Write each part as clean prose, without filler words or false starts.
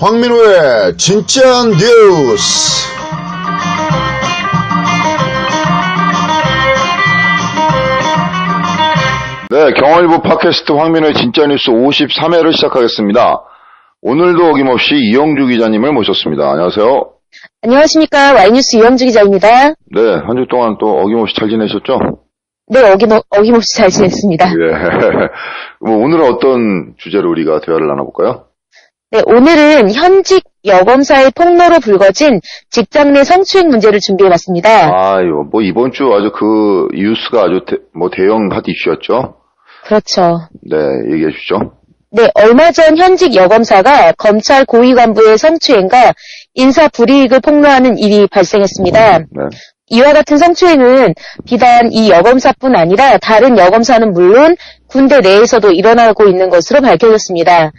황민호의 진짜 뉴스. 네, 경험일보 팟캐스트 황민호의 진짜 뉴스 53회를 시작하겠습니다. 오늘도 어김없이 이영주 기자님을 모셨습니다. 안녕하세요. 안녕하십니까. Y뉴스 이영주 기자입니다. 네, 한 주 동안 또 어김없이 잘 지내셨죠? 네, 어김없이 잘 지냈습니다. 예. 오늘은 어떤 주제로 우리가 대화를 나눠볼까요? 네, 오늘은 현직 여검사의 폭로로 불거진 직장 내 성추행 문제를 준비해봤습니다. 이번 주 아주 뉴스가 아주 대형 핫 이슈였죠? 그렇죠. 네, 얘기해 주시죠. 네, 얼마 전 현직 여검사가 검찰 고위 간부의 성추행과 인사 불이익을 폭로하는 일이 발생했습니다. 네. 이와 같은 성추행은 비단 이 여검사뿐 아니라 다른 여검사는 물론 군대 내에서도 일어나고 있는 것으로 밝혀졌습니다.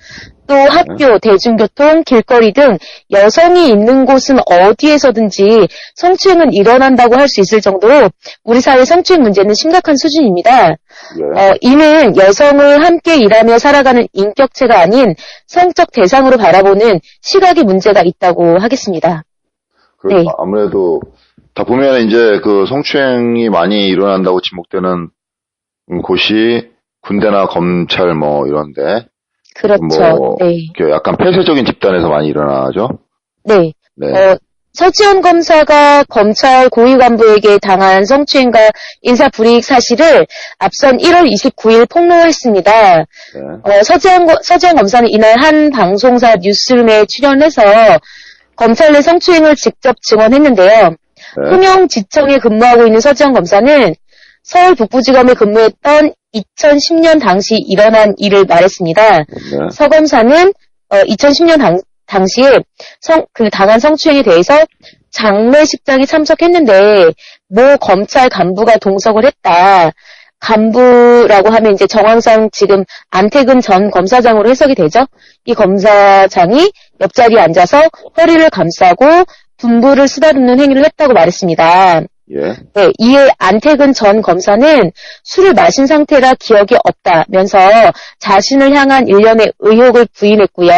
또 학교, 대중교통, 길거리 등 여성이 있는 곳은 어디에서든지 성추행은 일어난다고 할 수 있을 정도로 우리 사회 성추행 문제는 심각한 수준입니다. 이는 여성을 함께 일하며 살아가는 인격체가 아닌 성적 대상으로 바라보는 시각의 문제가 있다고 하겠습니다. 네. 아무래도 다 보면 이제 그 성추행이 많이 일어난다고 지목되는 곳이 군대나 검찰 이런데. 그렇죠. 네. 약간 폐쇄적인 집단에서 많이 일어나죠? 네. 서지현 검사가 검찰 고위 간부에게 당한 성추행과 인사불이익 사실을 앞선 1월 29일 폭로했습니다. 네. 서지현 검사는 이날 한 방송사 뉴스룸에 출연해서 검찰 내 성추행을 직접 증언했는데요. 네. 통영지청에 근무하고 있는 서지현 검사는 서울 북부지검에 근무했던 2010년 당시 일어난 일을 말했습니다. 네. 서 검사는 2010년 당시에 당한 성추행에 대해서 장례식장에 참석했는데 모 검찰 간부가 동석을 했다. 간부라고 하면 이제 정황상 지금 안태근 전 검사장으로 해석이 되죠. 이 검사장이 옆자리에 앉아서 허리를 감싸고 분부를 쓰다듬는 행위를 했다고 말했습니다. 예. 네, 이에 안태근 전 검사는 술을 마신 상태라 기억이 없다면서 자신을 향한 일련의 의혹을 부인했고요.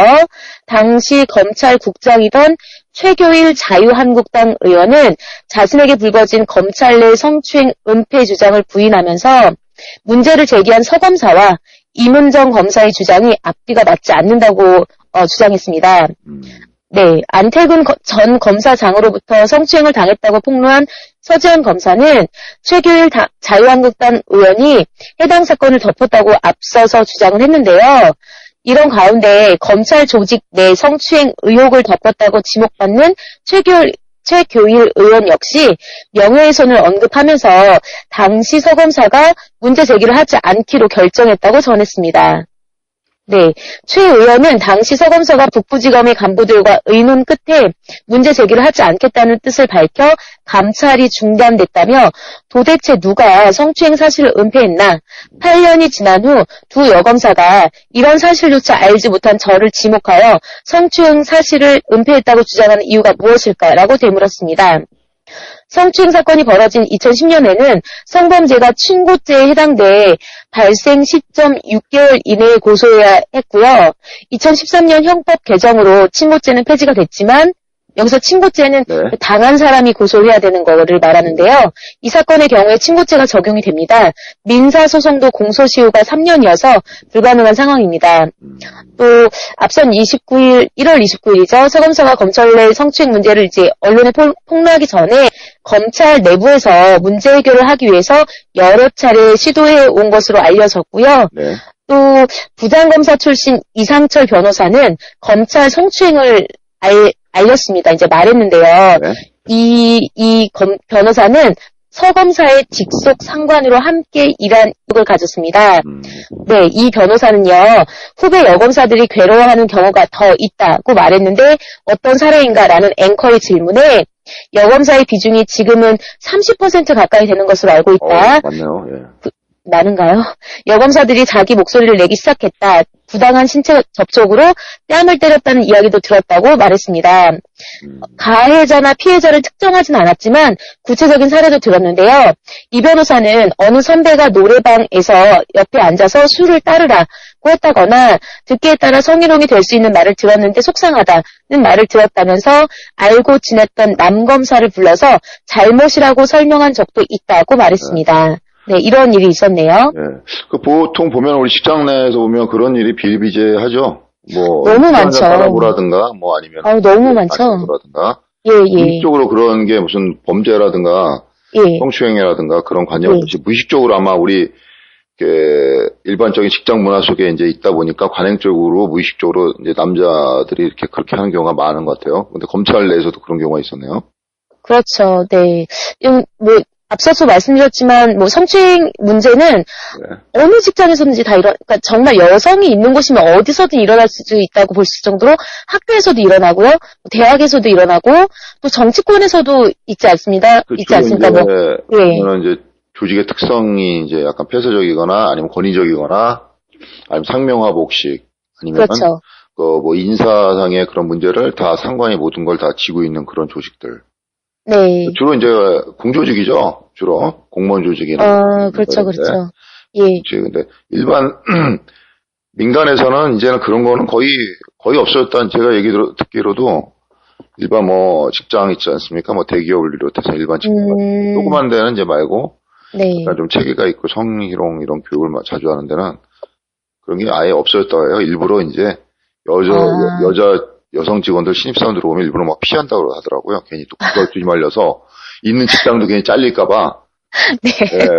당시 검찰국장이던 최교일 자유한국당 의원은 자신에게 불거진 검찰 내 성추행 은폐 주장을 부인하면서 문제를 제기한 서 검사와 임은정 검사의 주장이 앞뒤가 맞지 않는다고 주장했습니다. 네, 안태근 전 검사장으로부터 성추행을 당했다고 폭로한 서지현 검사는 최규일 자유한국당 의원이 해당 사건을 덮었다고 앞서서 주장을 했는데요. 이런 가운데 검찰 조직 내 성추행 의혹을 덮었다고 지목받는 최교일 의원 역시 명예훼손을 언급하면서 당시 서 검사가 문제 제기를 하지 않기로 결정했다고 전했습니다. 네, 최 의원은 당시 서 검사가 북부지검의 간부들과 의논 끝에 문제 제기를 하지 않겠다는 뜻을 밝혀 감찰이 중단됐다며 도대체 누가 성추행 사실을 은폐했나? 8년이 지난 후 두 여검사가 이런 사실조차 알지 못한 저를 지목하여 성추행 사실을 은폐했다고 주장하는 이유가 무엇일까라고 되물었습니다. 성추행 사건이 벌어진 2010년에는 성범죄가 친고죄에 해당돼 발생 시점 6개월 이내에 고소해야 했고요. 2013년 형법 개정으로 친고죄는 폐지가 됐지만 여기서 친고죄는 당한 사람이 고소해야 되는 거를 말하는데요. 이 사건의 경우에 친고죄가 적용이 됩니다. 민사소송도 공소시효가 3년이어서 불가능한 상황입니다. 또 앞선 1월 29일이죠. 서 검사가 검찰 내 성추행 문제를 이제 언론에 폭로하기 전에 검찰 내부에서 문제 해결을 하기 위해서 여러 차례 시도해 온 것으로 알려졌고요. 네. 또 부장검사 출신 이상철 변호사는 검찰 성추행을 알렸습니다. 이제 말했는데요. 네. 이 변호사는 서 검사의 직속 상관으로 함께 일한 적을 가졌습니다. 네, 이 변호사는요, 후배 여검사들이 괴로워하는 경우가 더 있다고 말했는데 어떤 사례인가라는 앵커의 질문에 여검사의 비중이 지금은 30% 가까이 되는 것으로 알고 있다. 맞네요. 예. 많은가요? 여검사들이 자기 목소리를 내기 시작했다. 부당한 신체 접촉으로 뺨을 때렸다는 이야기도 들었다고 말했습니다. 가해자나 피해자를 특정하진 않았지만 구체적인 사례도 들었는데요. 이 변호사는 어느 선배가 노래방에서 옆에 앉아서 술을 따르라 했다거나 듣기에 따라 성희롱이 될 수 있는 말을 들었는데 속상하다는 말을 들었다면서 알고 지냈던 남검사를 불러서 잘못이라고 설명한 적도 있다고 말했습니다. 네, 이런 일이 있었네요. 네. 그 보통 보면 우리 직장 내에서 보면 그런 일이 비일비재하죠. 뭐 너무 많죠. 따라보라든가 뭐 아니면 너무 많죠. 라든가 예. 무의식적으로 그런 게 무슨 범죄라든가 예. 성추행이라든가 그런 관념 없이 무의식적으로 아마 우리 일반적인 직장 문화 속에 이제 있다 보니까 관행적으로 무의식적으로 이제 남자들이 이렇게 그렇게 하는 경우가 많은 것 같아요. 근데 검찰 내에서도 그런 경우가 있었네요. 그렇죠. 네. 뭐 앞서서 말씀드렸지만 뭐 성추행 문제는 어느 직장에서든지 다 그러니까 정말 여성이 있는 곳이면 어디서든 일어날 수 있다고 볼 수 있을 정도로 학교에서도 일어나고요, 대학에서도 일어나고 또 정치권에서도 있지 않습니다. 있지 않습니까? 그러면 이제 조직의 특성이 이제 약간 폐쇄적이거나 아니면 권위적이거나 아니면 상명하복식 아니면 그렇죠. 뭐 인사상의 그런 문제를 다 상관이 모든 걸 다 지고 있는 그런 조직들. 네. 주로 이제 공조직이죠. 주로 공무원 조직이나. 그렇죠. 예. 근데 일반 민간에서는 이제는 그런 거는 거의 없어졌다는 제가 듣기로도 일반 뭐 직장 있지 않습니까? 뭐 대기업을 비롯해서 일반 직장 조그만 데는 이제 말고 네. 약간 좀 체계가 있고 성희롱 이런 교육을 자주 하는 데는 그런 게 아예 없어졌다고 해요. 일부러 이제 여성 직원들 신입사원 들어오면 일부러 막 피한다고 하더라고요. 괜히 또 그걸 뒤말려서 있는 직장도 괜히 잘릴까봐. 네.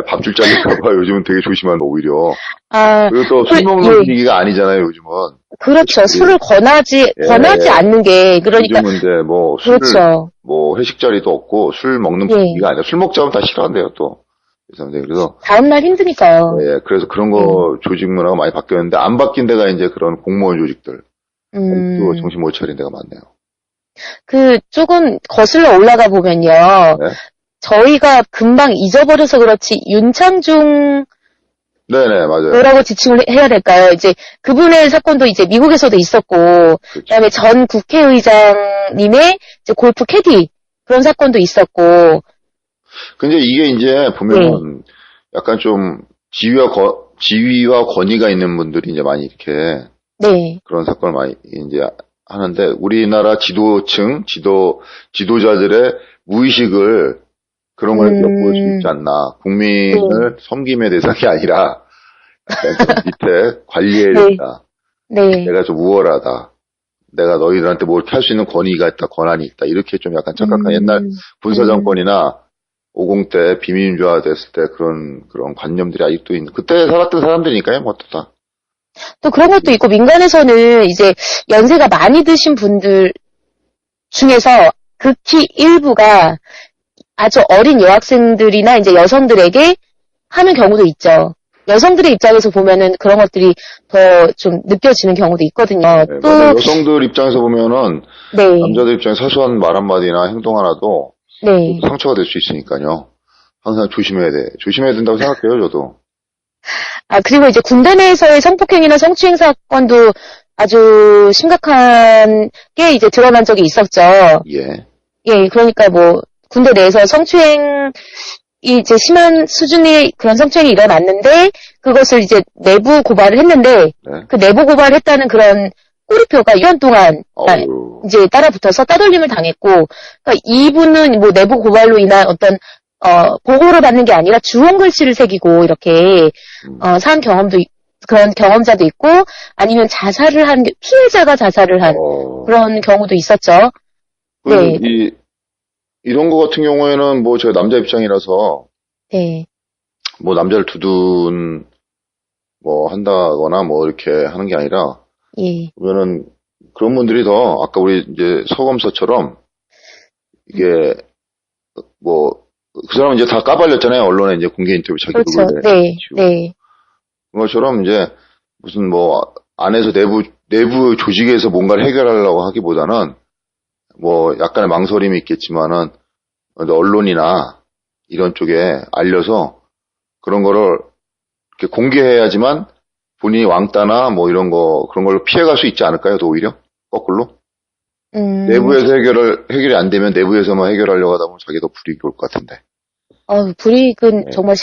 밥줄 잘릴까봐 요즘은 되게 조심한다 오히려. 그리고 또 술 먹는 분위기가 아니잖아요 요즘은. 그렇죠. 술을 권하지 않는 게 그러니까. 요즘은 이제 뭐 그렇죠. 뭐 회식 자리도 없고 술 먹는 분위기가 아니라 술 먹자면 다 싫어한대요 또. 그래서 다음날 힘드니까요. 네, 그래서 그런 거 조직 문화가 많이 바뀌었는데 안 바뀐 데가 이제 그런 공무원 조직들. 또 정신 못 차린 데가 많네요. 조금 거슬러 올라가 보면요. 네? 저희가 금방 잊어버려서 그렇지, 윤창중. 네네, 맞아요. 뭐라고 지칭을 해야 될까요? 이제 그분의 사건도 이제 미국에서도 있었고, 그렇죠. 그다음에 전 국회의장님의 이제 골프 캐디 그런 사건도 있었고. 근데 이게 이제 보면 약간 좀 지위와 권위가 있는 분들이 이제 많이 이렇게 그런 사건을 많이 이제 하는데 우리나라 지도층, 지도자들의 무의식을 그런 걸 엿볼 수 있지 않나. 국민을 섬김의 대상이 아니라 밑에 관리해야 된다. 내가 좀 우월하다. 내가 너희들한테 뭘 할 수 있는 권위가 있다, 권한이 있다. 이렇게 좀 약간 착각한 옛날 군사정권이나 50대 비민주화 됐을 때 그런 관념들이 아직도 있는, 그때 살았던 사람들이니까요, 뭐 다. 또 그런 것도 있고, 민간에서는 이제 연세가 많이 드신 분들 중에서 극히 일부가 아주 어린 여학생들이나 이제 여성들에게 하는 경우도 있죠. 여성들의 입장에서 보면은 그런 것들이 더 좀 느껴지는 경우도 있거든요. 또 여성들 입장에서 보면은 남자들 입장에 사소한 말 한마디나 행동 하나도 상처가 될 수 있으니까요. 항상 조심해야 된다고 생각해요, 저도. 그리고 이제 군대 내에서의 성폭행이나 성추행 사건도 아주 심각한 게 이제 드러난 적이 있었죠. 그러니까 뭐 군대 내에서 성추행이 이제 심한 수준의 그런 성추행이 일어났는데 그것을 이제 내부 고발을 했는데 그 내부 고발을 했다는 그런 꼬리표가 1년 동안 이제 따라붙어서 따돌림을 당했고, 그러니까 이분은 뭐 내부 고발로 인한 어떤 보호를 받는 게 아니라 주홍 글씨를 새기고 이렇게 산 경험도 그런 경험자도 있고, 아니면 자살을 한 피해자가 자살을 한 그런 경우도 있었죠. 이런 거 같은 경우에는 뭐 제가 남자 입장이라서 뭐 남자를 두둔 뭐 한다거나 뭐 이렇게 하는 게 아니라 보면은 그런 분들이 더 아까 우리 이제 서검사처럼 이게 뭐 그 사람은 이제 다 까발렸잖아요. 언론에 이제 공개 인터뷰 자기 얼굴 그런 것처럼 이제 무슨 뭐 안에서 내부 조직에서 뭔가를 해결하려고 하기보다는 뭐 약간의 망설임이 있겠지만은 언론이나 이런 쪽에 알려서 그런 거를 이렇게 공개해야지만 본인이 왕따나 뭐 이런 거 그런 걸로 피해갈 수 있지 않을까요? 더 오히려 거꾸로 내부에서 해결이 안 되면 내부에서만 해결하려고 하다 보면 자기도 불이익이 올 것 같은데. 불이익은 정말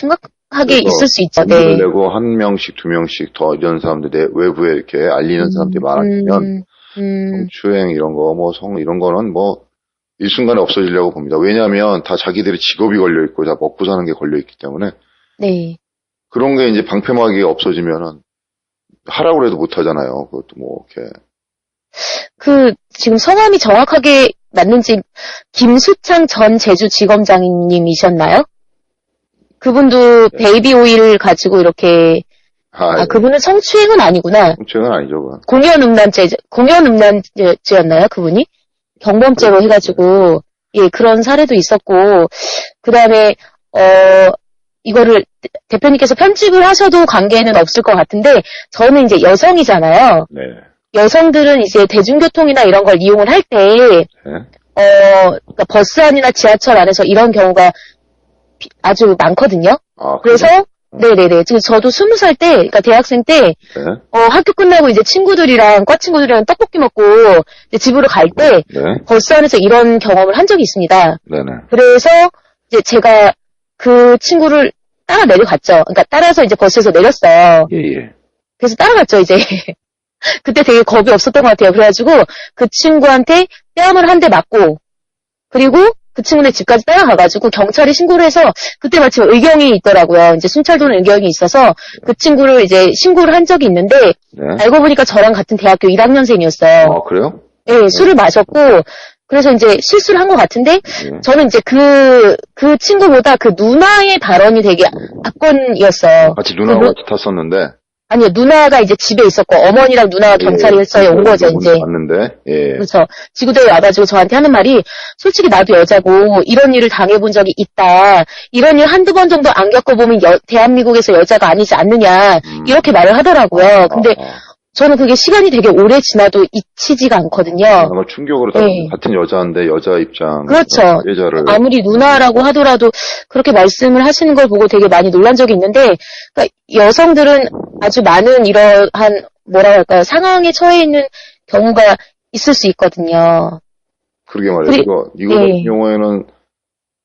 하게 있을 수 있죠. 네. 내고 한 명씩, 두 명씩 더 이런 사람들, 외부에 이렇게 알리는 사람들이 많아지면, 성추행 이런 거, 뭐 이런 거는 뭐, 일순간에 없어지려고 봅니다. 왜냐하면 다 자기들의 직업이 걸려있고, 다 먹고 사는 게 걸려있기 때문에. 네. 그런 게 이제 방패막이가 없어지면은, 하라고 해도 못 하잖아요. 그것도 뭐, 이렇게. 지금 성함이 정확하게 맞는지, 김수창 전 제주지검장님이셨나요? 그분도 네. 베이비 오일 가지고 이렇게, 그분은 성추행은 아니구나. 성추행은 아니죠, 그건. 공연음란죄였나요, 그분이? 경범죄로 그렇죠. 해가지고, 예, 그런 사례도 있었고, 그 다음에, 이거를 대표님께서 편집을 하셔도 관계는 없을 것 같은데, 저는 이제 여성이잖아요. 네. 여성들은 이제 대중교통이나 이런 걸 이용을 할 때, 그러니까 버스 안이나 지하철 안에서 이런 경우가 아주 많거든요. 그래서, 네네네. 지금 저도 20살 때, 그러니까 대학생 때, 학교 끝나고 이제 과 친구들이랑 떡볶이 먹고, 이제 집으로 갈 때, 버스 안에서 이런 경험을 한 적이 있습니다. 네네. 그래서, 이제 제가 그 친구를 따라 내려갔죠. 그러니까 따라서 이제 버스에서 내렸어요. 예. 그래서 따라갔죠, 이제. 그때 되게 겁이 없었던 것 같아요. 그래가지고, 그 친구한테 뺨을 한 대 맞고, 그리고 그 친구네 집까지 따라가가지고 경찰에 신고를 해서 그때 마침 의경이 있더라고요. 이제 순찰도는 의경이 있어서 그 친구를 이제 신고를 한 적이 있는데 알고 보니까 저랑 같은 대학교 1학년생이었어요. 그래요? 네, 술을 마셨고 그래서 이제 실수를 한 것 같은데 저는 이제 그 친구보다 그 누나의 발언이 되게 압권이었어요. 같이 누나하고 같이 탔었는데. 아니요, 누나가 이제 집에 있었고, 어머니랑 누나가 경찰서에 온 거죠, 이제. 봤는데, 예. 그렇죠. 지구대에 와가지고 저한테 하는 말이, 솔직히 나도 여자고, 이런 일을 당해본 적이 있다. 이런 일 한두 번 정도 안 겪어보면 대한민국에서 여자가 아니지 않느냐. 이렇게 말을 하더라고요. 근데, 저는 그게 시간이 되게 오래 지나도 잊히지가 않거든요. 아마 충격으로 같은 여자인데 여자 입장. 그렇죠. 여자를. 아무리 누나라고 하더라도 그렇게 말씀을 하시는 걸 보고 되게 많이 놀란 적이 있는데, 그러니까 여성들은 아주 많은 이러한 뭐라 할까요 상황에 처해 있는 경우가 있을 수 있거든요. 그러게 말이에요. 이거 같은 경우에는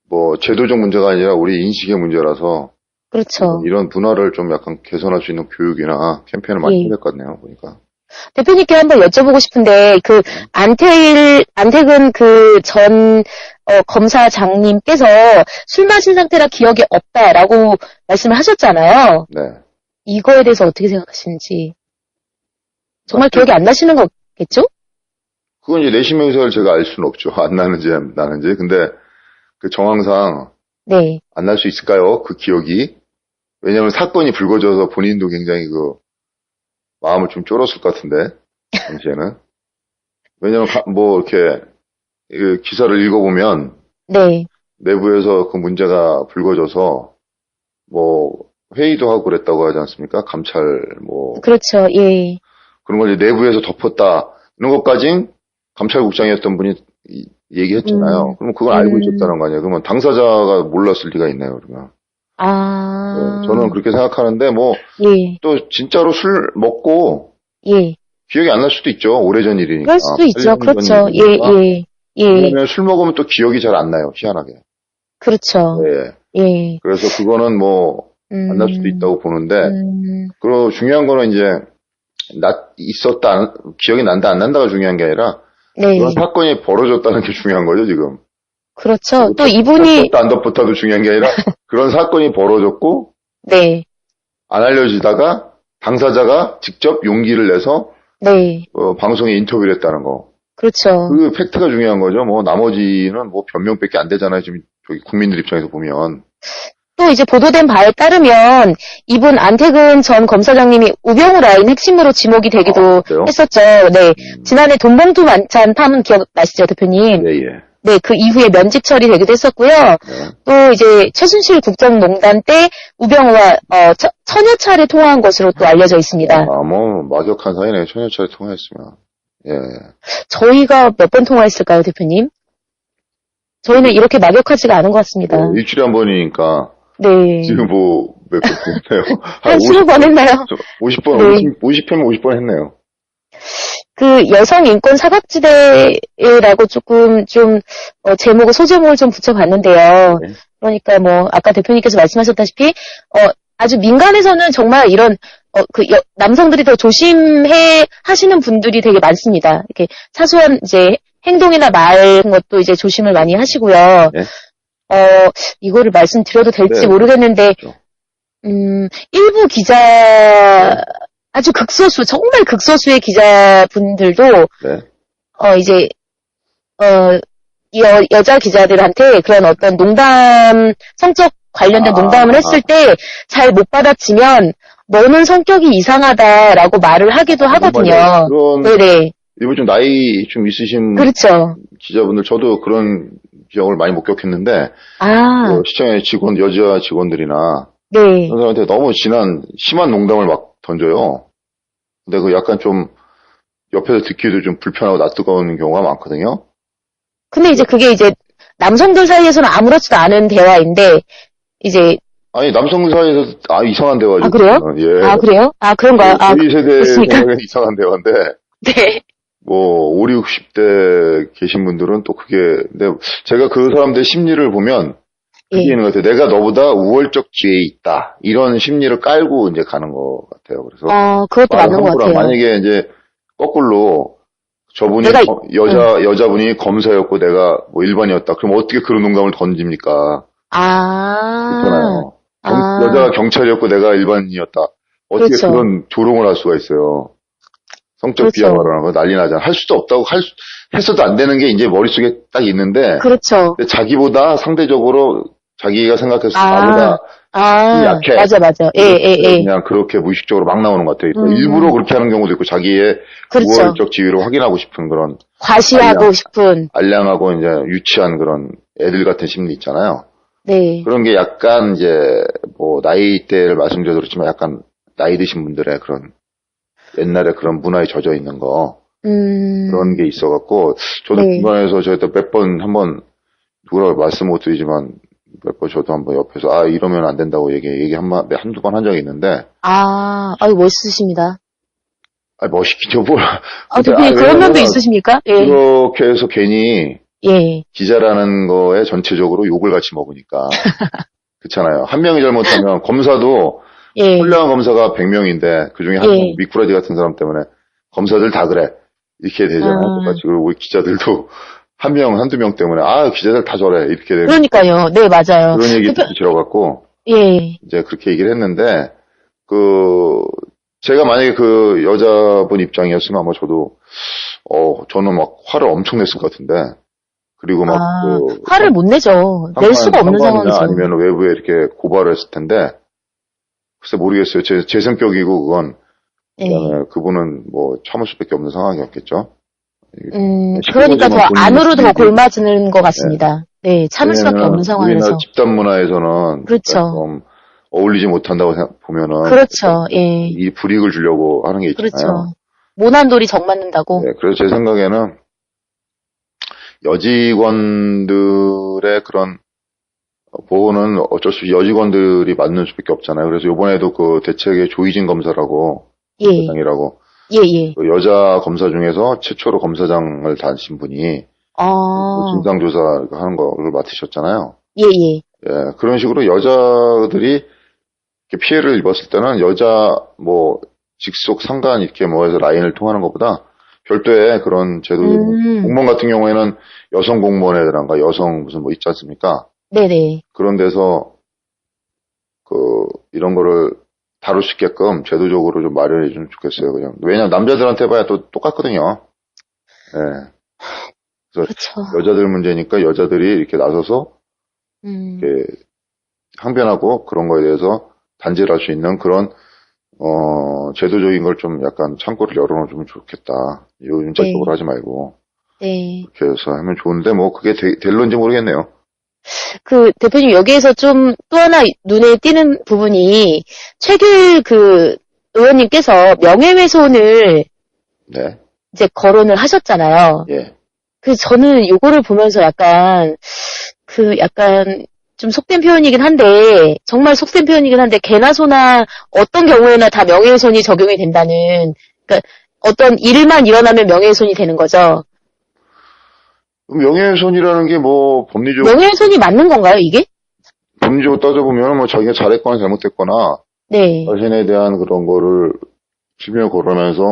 뭐 제도적 문제가 아니라 우리 인식의 문제라서. 그렇죠. 이런 문화를 좀 약간 개선할 수 있는 교육이나 캠페인을 많이 해야 될 것 같네요, 보니까. 대표님께 한번 여쭤보고 싶은데, 안태근 전 검사장님께서 술 마신 상태라 기억이 없다라고 말씀을 하셨잖아요. 네. 이거에 대해서 어떻게 생각하시는지. 정말 기억이 안 나시는 거겠죠? 그건 이제 내신 명사를 제가 알 수는 없죠. 안 나는지, 안 나는지. 근데 그 정황상. 네. 안 날 수 있을까요? 그 기억이? 왜냐면 사건이 불거져서 본인도 굉장히 마음을 좀 쫄았을 것 같은데, 당시에는. 왜냐면 이렇게, 기사를 읽어보면. 네. 내부에서 그 문제가 불거져서, 회의도 하고 그랬다고 하지 않습니까? 감찰, 그렇죠, 예. 그런 걸 이제 내부에서 덮었다. 이런 것까진 감찰국장이었던 분이 얘기했잖아요. 그럼 그걸 알고 있었다는 거 아니에요? 그러면 당사자가 몰랐을 리가 있나요, 그러면? 네, 저는 그렇게 생각하는데, 또 진짜로 술 먹고, 기억이 안 날 수도 있죠. 오래전 일이니까. 그럴 수도 있죠. 그렇죠. 예. 왜냐면 술 먹으면 또 기억이 잘 안 나요, 희한하게. 그렇죠. 예. 그래서 그거는 안 날 수도 있다고 보는데, 그리고 중요한 거는 이제, 기억이 난다, 안 난다가 중요한 게 아니라, 그런 사건이 벌어졌다는 게 중요한 거죠, 지금. 그렇죠. 또 이분이. 안 덮었다도 중요한 게 아니라, 그런 사건이 벌어졌고, 안 알려지다가, 당사자가 직접 용기를 내서, 방송에 인터뷰를 했다는 거. 그렇죠. 그 팩트가 중요한 거죠. 나머지는 변명밖에 안 되잖아요, 지금, 국민들 입장에서 보면. 또 이제 보도된 바에 따르면 이분 안태근 전 검사장님이 우병우 라인 핵심으로 지목이 되기도 했었죠. 네. 지난해 돈봉투 만찬 파문 기억나시죠, 대표님? 네, 그 이후에 면직 처리되기도 했었고요. 또 이제 최순실 국정농단 때 우병우와 천여 차례 통화한 것으로 또 알려져 있습니다. 막역한 사이네. 천여 차례 통화했으면. 예. 저희가 몇 번 통화했을까요, 대표님? 저희는 이렇게 막역하지가 않은 것 같습니다. 일주일에 한 번이니까. 네. 지금 몇 번 했나요? 한 20번 했나요? 50번, 네. 50회면 50번 했네요. 그 여성 인권 사각지대라고 조금 제목을 소제목을 좀 붙여봤는데요. 그러니까 뭐 아까 대표님께서 말씀하셨다시피 아주 민간에서는 정말 이런 남성들이 더 조심해 하시는 분들이 되게 많습니다. 이렇게 사소한 이제 행동이나 말 같은 것도 이제 조심을 많이 하시고요. 네? 이거를 말씀드려도 될지 네. 모르겠는데 그렇죠. 일부 기자 아주 극소수 정말 극소수의 기자분들도 네. 이제 여자 기자들한테 그런 어떤 농담 성적 관련된 농담을 했을 때 잘 못 받아치면 너는 성격이 이상하다라고 말을 하기도 하거든요. 네네. 일부 좀 나이 좀 있으신 그렇죠. 기자분들 저도 그런 경우를 많이 목격했는데 시청의 직원 여자 직원들이나 네. 그런 사람한테 너무 심한 농담을 막 던져요. 근데 그 약간 좀 옆에서 듣기도 좀 불편하고 낯뜨거운 경우가 많거든요. 근데 이제 그게 이제 남성들 사이에서는 아무렇지도 않은 대화인데 이제 아니 남성 사이에서 이상한 대화죠. 그래요? 예. 그래요? 그런가요? 우리 세대 이상한 대화인데. 네. 뭐 5, 60대 계신 분들은 또 그게 근데 제가 그 사람들 심리를 보면 그게 있는 것 같아요. 내가 너보다 우월적 지위에 있다. 이런 심리를 깔고 이제 가는 것 같아요. 그래서 그것도 맞는 것 같아요. 만약에 이제 거꾸로 저분이 여자분이 검사였고 내가 뭐 일반이었다. 그럼 어떻게 그런 농담을 던집니까? 그렇잖아요. 여자가 경찰이었고 내가 일반인이었다. 어떻게 그렇죠. 그런 조롱을 할 수가 있어요. 성적 비하 발언하는 거 난리 나잖아. 할 수도 없다고 했어도 안 되는 게 이제 머릿속에 딱 있는데. 그렇죠. 근데 자기보다 상대적으로 자기가 생각했을 때 나보다 약해. 맞아. 예. 그냥 그렇게 무의식적으로 막 나오는 것 같아요. 일부러 그렇게 하는 경우도 있고 자기의 그렇죠. 우월적 지위를 확인하고 싶은 그런. 과시하고 싶은. 알량하고 이제 유치한 그런 애들 같은 심리 있잖아요. 네. 그런 게 약간 이제 뭐 나이대를 말씀드려도 그렇지만 약간 나이 드신 분들의 그런 옛날에 그런 문화에 젖어 있는 거 그런 게 있어갖고 저도 네. 중간에서 저희도 몇 번 한번 누구라고 말씀 못 드리지만 몇 번 저도 한번 옆에서 이러면 안 된다고 한두 번 한 적이 있는데 아유 멋있으십니다. 멋있기죠 뭐. 대표님 그런 면도 있으십니까? 예. 그렇게 해서 괜히 기자라는 거에 전체적으로 욕을 같이 먹으니까 그렇잖아요. 한 명이 잘못하면 검사도 훌륭한 검사가 100명인데 그중에 한 명 미꾸라지 같은 사람 때문에 검사들 다 그래 이렇게 되잖아요. 똑같이 그리고 우리 기자들도 한두 명 때문에 기자들 다 저래 이렇게 되는 그러니까요. 네 맞아요. 그런 얘기 들어갖고 이제 그렇게 얘기를 했는데 제가 만약에 그 여자분 입장이었으면 아마 저도 저는 막 화를 엄청 냈을 것 같은데 그리고 막 화를 못 내죠. 낼 수가 없는 상황이죠. 아니면 외부에 이렇게 고발을 했을 텐데 글쎄 모르겠어요. 제 성격이고 그건 그다음에 그분은 뭐 참을 수밖에 없는 상황이었겠죠. 그러니까 더 안으로 더 골맞는 것 같습니다. 네, 참을 수밖에 없는 상황이라서. 우리나라 집단 문화에서는 그렇죠. 좀 어울리지 못한다고 보면은 그렇죠. 이 불이익을 주려고 하는 게 있잖아요. 그렇죠. 모난돌이 정 맞는다고. 네, 그래서 제 생각에는 여직원들의 그런 보호는 어쩔 수 없이 여직원들이 맡는 수밖에 없잖아요. 그래서 이번에도 그 대책의 조희진 검사라고 검사장이라고 그 여자 검사 중에서 최초로 검사장을 다신 분이 그 진상조사 하는 거를 맡으셨잖아요. 예, 그런 식으로 여자들이 피해를 입었을 때는 여자 뭐 직속 상관 이렇게 뭐 해서 라인을 통하는 것보다 별도의 그런 제도 공무원 같은 경우에는 여성 공무원이라든가 여성 무슨 뭐 있지 않습니까? 네네. 그런 데서 이런 거를 다룰 수 있게끔 제도적으로 좀 마련해 주면 좋겠어요. 그냥 왜냐면 남자들한테 봐야 또 똑같거든요. 네. 그래서 그쵸. 여자들 문제니까 여자들이 이렇게 나서서 이렇게 항변하고 그런 거에 대해서 단죄를 할 수 있는 그런 제도적인 걸 좀 약간 창구를 열어놓으면 좋겠다. 윤자적으로 하지 말고. 그렇게 해서 하면 좋은데 뭐 그게 될런지 모르겠네요. 대표님 여기에서 좀 또 하나 눈에 띄는 부분이 최길 의원님께서 명예훼손을 이제 거론을 하셨잖아요. 저는 요거를 보면서 약간 좀 속된 표현이긴 한데 정말 속된 표현이긴 한데 개나 소나 어떤 경우에나 다 명예훼손이 적용이 된다는 그러니까 어떤 일만 일어나면 명예훼손이 되는 거죠. 명예훼손이라는 게 뭐 법리적으로 명예훼손이 맞는 건가요 이게? 법리적으로 따져보면 뭐 자기가 잘했거나 잘못했거나 네. 자신에 대한 그런 거를 실명을 거론하면서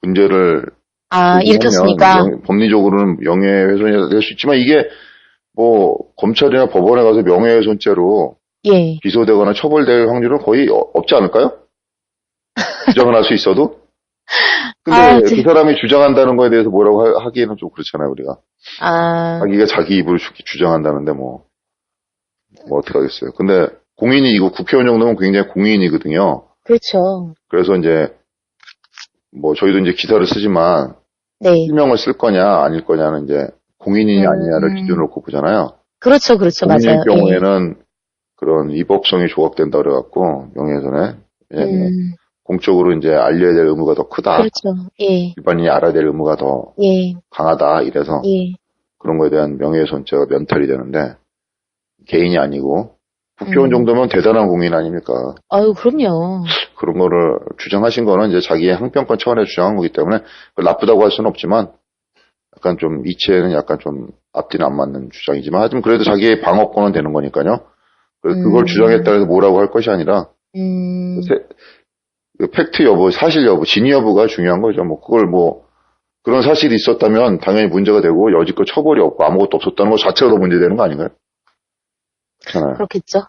문제를 일으켰으니까. 법리적으로는 명예훼손이 될 수 있지만 이게 뭐 검찰이나 법원에 가서 명예훼손죄로 예. 기소되거나 처벌될 확률은 거의 없지 않을까요? 주장을 할 수 있어도? 근데 그 사람이 주장한다는 거에 대해서 뭐라고 하기에는 좀 그렇잖아요, 우리가. 자기가 자기 입으로 주장한다는데 뭐 어떻게 하겠어요. 근데 공인이 이거 국회의원 정도면 굉장히 공인이거든요. 그렇죠. 그래서 이제 뭐 저희도 이제 기사를 쓰지만 네. 실명을 쓸 거냐 아닐 거냐는 이제 공인이냐 아니냐를 기준으로 놓고 보잖아요. 그렇죠. 공인일 맞아요. 경우에는 그런 위법성이 조각된다 그래갖고 명예훼손에 왜냐면 공적으로 이제 알려야 될 의무가 더 크다. 그렇죠. 예. 일반인이 알아야 될 의무가 더 강하다. 이래서 그런 거에 대한 명예훼손죄가 면탈이 되는데 개인이 아니고 국회의원 정도면 대단한 공인 아닙니까? 아유, 그럼요. 그런 거를 주장하신 거는 이제 자기의 항변권 차원에서 주장한 거기 때문에 나쁘다고 할 수는 없지만 약간 좀 이치에는 약간 좀 앞뒤는 안 맞는 주장이지만 하여튼 그래도 자기의 방어권은 되는 거니까요. 그래서 그걸 주장했다 해서 뭐라고 할 것이 아니라 팩트 여부, 사실 여부, 진위 여부가 중요한 거죠. 뭐 그걸 뭐 그런 사실이 있었다면 당연히 문제가 되고 여지껏 처벌이 없고 아무것도 없었다는 것 자체가 더 문제되는 거 아닌가요? 그렇잖아요. 그렇겠죠.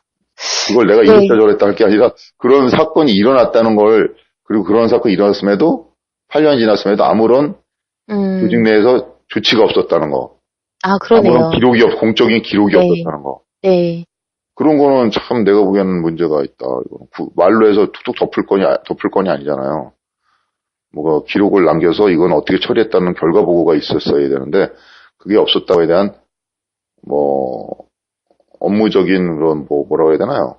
그걸 내가 이랬다 저랬다 할 게 아니라 그런 사건이 일어났다는 걸 그리고 그런 사건이 일어났음에도 8년 지났음에도 아무런 조직 내에서 조치가 없었다는 거. 그러네요. 아무런 공적인 기록이 없었다는 거. 네. 그런 거는 참 내가 보기에는 문제가 있다. 말로 해서 툭툭 덮을 건이 아니잖아요. 뭐가 기록을 남겨서 이건 어떻게 처리했다는 결과 보고가 있었어야 되는데 그게 없었다고에 대한 뭐 업무적인 그런 뭐라고 해야 되나요?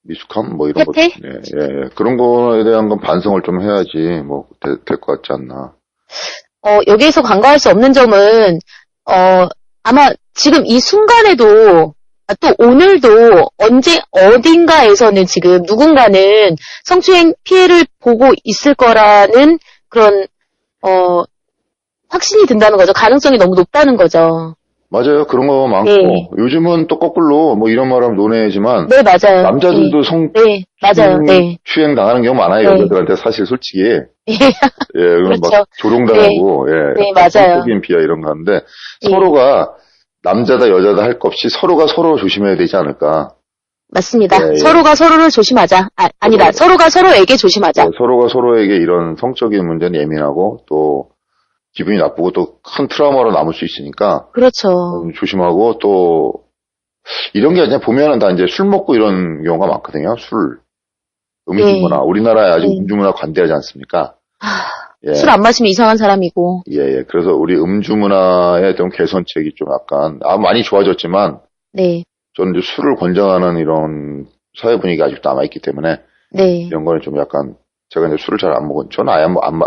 미숙함 뭐 이런 것. 예. 그런 거에 대한 건 반성을 좀 해야지 뭐 될 것 같지 않나. 여기에서 간과할 수 없는 점은 아마 지금 이 순간에도 또 오늘도 언제 어딘가에서는 지금 누군가는 성추행 피해를 보고 있을 거라는 그런 확신이 든다는 거죠. 가능성이 너무 높다는 거죠. 맞아요. 그런 거 많고 요즘은 또 거꾸로 뭐 이런 말하면 논외지만 네, 맞아요. 남자들도 맞아요. 추행 당하는 경우 많아요. 여자들한테 사실 솔직히 그렇죠. 막 조롱당하고 네, 맞아요. 성적인 비하 이런 거 하는데 서로가 남자다 여자다 할 것 없이 서로가 서로 조심해야 되지 않을까. 맞습니다. 서로가 서로를 조심하자. 아니다. 서로가 서로에게 조심하자. 서로가 서로에게 이런 성적인 문제는 예민하고 또 기분이 나쁘고 또 큰 트라우마로 남을 수 있으니까. 그렇죠. 조심하고 또 이런 게 아니라 보면은 다 이제 술 먹고 이런 경우가 많거든요. 술. 음주문화. 우리나라에 아직 음주문화 관대하지 않습니까? 술 안 마시면 이상한 사람이고. 그래서 우리 음주문화의 좀 개선책이 좀 약간 많이 좋아졌지만 저는 이제 술을 권장하는 이런 사회 분위기가 아직도 남아있기 때문에 이런 거는 좀 약간 제가 이제 술을 잘 안 먹은 저는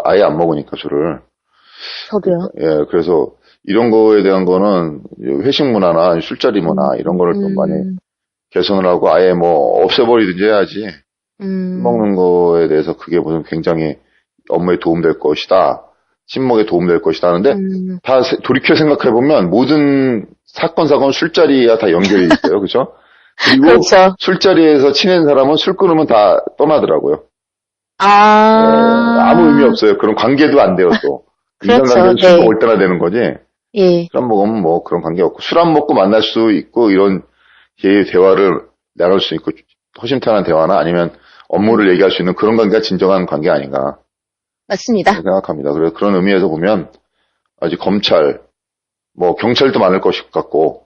아예 안 먹으니까 술을. 저도요. 그래서 이런 거에 대한 거는 회식 문화나 술자리 문화 이런 거를 좀 많이 개선을 하고 아예 뭐 없애버리든지 해야지. 술 먹는 거에 대해서 그게 무슨 굉장히 업무에 도움될 것이다. 친목에 도움될 것이다 하는데 다 돌이켜 생각해보면 모든 사건 술자리와 다 연결이 있어요. 그렇죠? 그리고 술자리에서 친한 사람은 술 끊으면 다 떠나더라고요. 아무 의미 없어요. 그런 관계도 안 돼요 또. 인간관계는 술 먹을 때나 되는 거지. 술 안 먹으면 뭐 그런 관계 없고 술 안 먹고 만날 수 있고 이런 대화를 나눌 수 있고 허심탄회한 대화나 아니면 업무를 얘기할 수 있는 그런 관계가 진정한 관계 아닌가. 맞습니다. 생각합니다. 그래서 그런 의미에서 보면 아직 검찰, 뭐 경찰도 많을 것 같고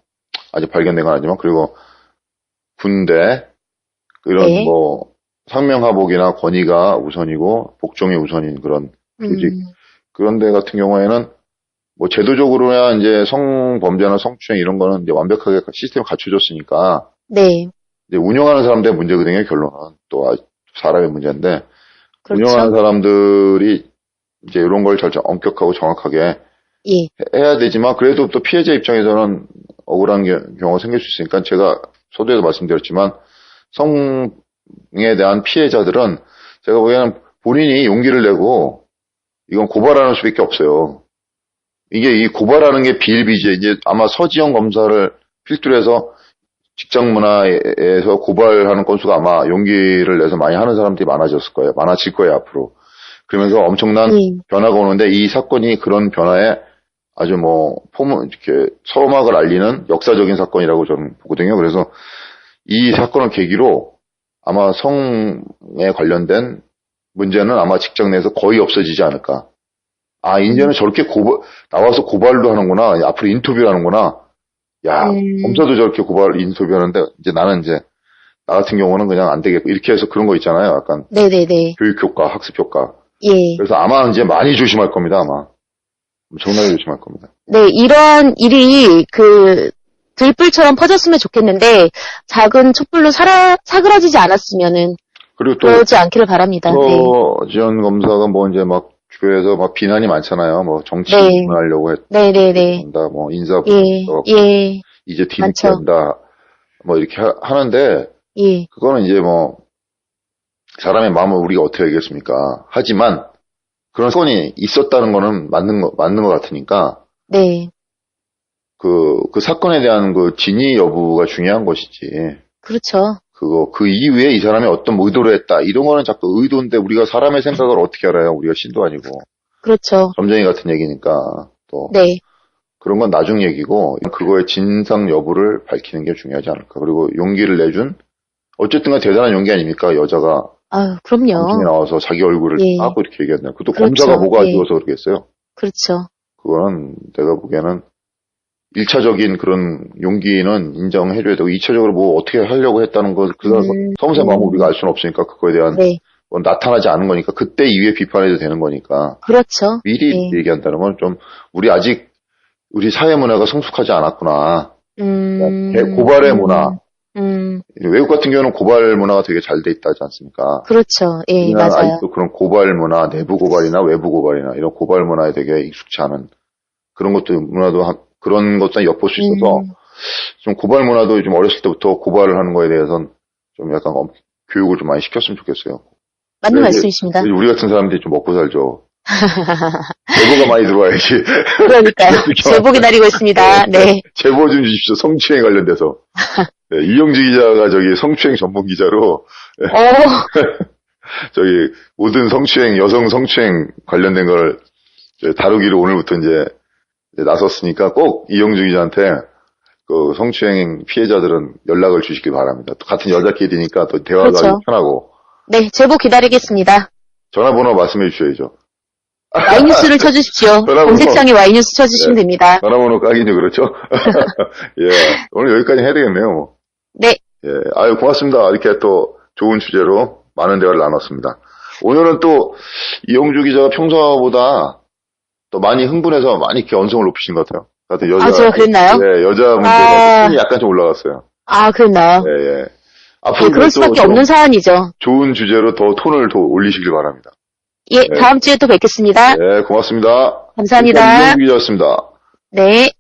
아직 발견된 건 아니지만 그리고 군대 이런 뭐 상명하복이나 권위가 우선이고 복종이 우선인 그런 조직 그런 데 같은 경우에는 뭐 제도적으로야 이제 성범죄나 성추행 이런 거는 이제 완벽하게 시스템이 갖춰졌으니까 이제 운영하는 사람들의 문제거든요. 결론은 또 사람의 문제인데 운영하는 사람들이 이제 이런 걸 엄격하고 정확하게 해야 되지만 그래도 또 피해자 입장에서는 억울한 경우가 생길 수 있으니까 제가 서두에도 말씀드렸지만 성에 대한 피해자들은 제가 보기에는 본인이 용기를 내고 이건 고발하는 수밖에 없어요. 이게 이 고발하는 게 비일비재 이제 아마 서지영 검사를 필두에서 직장 문화에서 고발하는 건수가 아마 용기를 내서 많이 하는 사람들이 많아졌을 거예요. 많아질 거예요, 앞으로. 그러면서 엄청난 변화가 오는데 이 사건이 그런 변화에 아주 이렇게 서막을 알리는 역사적인 사건이라고 저는 보거든요. 그래서 이 사건을 계기로 아마 성에 관련된 문제는 아마 직장 내에서 거의 없어지지 않을까. 아, 이제는 저렇게 나와서 고발도 하는구나. 앞으로 인터뷰를 하는구나. 야, 검사도 저렇게 인터뷰 하는데, 나는 나 같은 경우는 그냥 안 되겠고, 이렇게 해서 그런 거 있잖아요. 약간. 네네네. 교육효과, 학습효과. 예. 그래서 아마 이제 많이 조심할 겁니다, 아마. 엄청나게 조심할 겁니다. 네, 이러한 일이 들불처럼 퍼졌으면 좋겠는데, 작은 촛불로 사그라지지 않았으면은, 그리고 또, 그러지 않기를 바랍니다. 지원 검사가 주변에서 비난이 많잖아요. 정치 하려고 한다, 인사 이제 뒤늦게 한다, 이렇게 하는데, 그거는 이제 사람의 마음을 우리가 어떻게 알겠습니까? 하지만, 그런 사건이 있었다는 거는 맞는 것 같으니까, 네. 그 사건에 대한 진위 여부가 중요한 것이지. 그렇죠. 그 이후에 이 사람이 어떤 의도로 했다. 이런 거는 자꾸 의도인데 우리가 사람의 생각을 어떻게 알아요? 우리가 신도 아니고. 그렇죠. 점쟁이 같은 얘기니까 또. 네. 그런 건 나중 얘기고 그거의 진상 여부를 밝히는 게 중요하지 않을까. 그리고 용기를 내준 어쨌든 대단한 용기 아닙니까? 여자가. 아유, 그럼요. 방송에 나와서 자기 얼굴을 하고 이렇게 얘기한다. 그것도 그렇죠. 검사가 뭐가 아쉬워서 그러겠어요? 그렇죠. 그거는 내가 보기에는 1차적인 그런 용기는 인정해줘야 되고 2차적으로 어떻게 하려고 했다는 것 성세 마음을 우리가 알 수는 없으니까 그거에 대한 나타나지 않은 거니까 그때 이후에 비판해도 되는 거니까 그렇죠. 미리 얘기한다는 건 좀 우리 사회 문화가 성숙하지 않았구나. 고발의 문화. 외국 같은 경우는 고발 문화가 되게 잘 돼 있다지 않습니까? 그렇죠. 예, 맞아요. 아직도 그런 고발 문화, 내부 고발이나 외부 고발이나 이런 고발 문화에 되게 익숙치 않은 그런 문화도 그런 것도 엿볼 수 있어서 좀 고발 문화도 좀 어렸을 때부터 고발을 하는 거에 대해서는 좀 약간 교육을 좀 많이 시켰으면 좋겠어요. 맞는 말씀이십니다. 우리 같은 사람들이 좀 먹고 살죠. 제보가 많이 들어와야지. 그러니까요. 제보 기다리고 있습니다. 네. 제보 좀 주십시오. 성추행 관련돼서. 네, 이영주 기자가 성추행 전문 기자로. 모든 여성 성추행 관련된 걸 다루기로 오늘부터 이제 나섰으니까 꼭 이영주 기자한테 성추행 피해자들은 연락을 주시길 바랍니다. 또 같은 여자끼리니까 또 대화가 편하고. 네, 제보 기다리겠습니다. 전화번호 말씀해 주셔야죠. Y뉴스를 쳐주십시오. 검색창에 Y뉴스 쳐주시면 됩니다. 전화번호 까기죠, 그렇죠? 예. 오늘 여기까지 해야 되겠네요. 네. 예. 아유, 고맙습니다. 이렇게 또 좋은 주제로 많은 대화를 나눴습니다. 오늘은 또 이영주 기자가 평소보다 또 많이 흥분해서 많이 이렇게 언성을 높이신 것 같아요. 제가 그랬나요? 네, 여자 문제가 힘이 약간 좀 올라갔어요. 그랬나요? 예, 예. 앞으로 그럴 수밖에 없는 사안이죠. 좋은 주제로 더 톤을 더 올리시길 바랍니다. 예, 네. 다음 주에 또 뵙겠습니다. 네, 고맙습니다. 감사합니다. 이영주 기자였습니다. 네.